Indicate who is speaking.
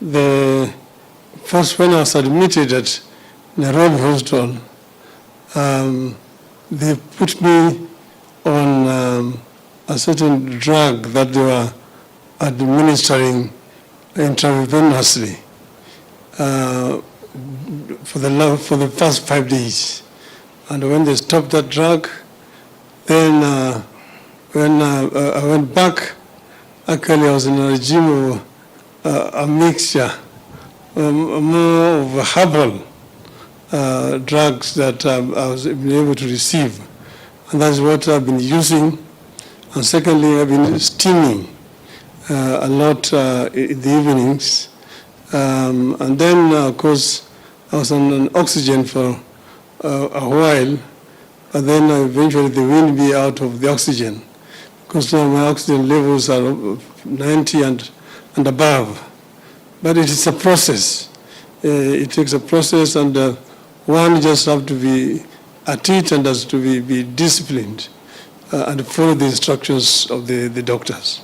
Speaker 1: when I was admitted at Nairobi Hospital, they put me on a certain drug that they were administering intravenously for the first 5 days. And when they stopped that drug, then when I went back, actually I was in a regime of a mixture, more of herbal drugs that I was able to receive. And that's what I've been using. And secondly, I've been steaming a lot in the evenings. And then, of course, I was on an oxygen for a while, but then eventually they weaned me out of the oxygen because now my oxygen levels are 90 and above. But it is a process. It takes a process, and one just have to be at it and has to be disciplined and follow the instructions of the doctors.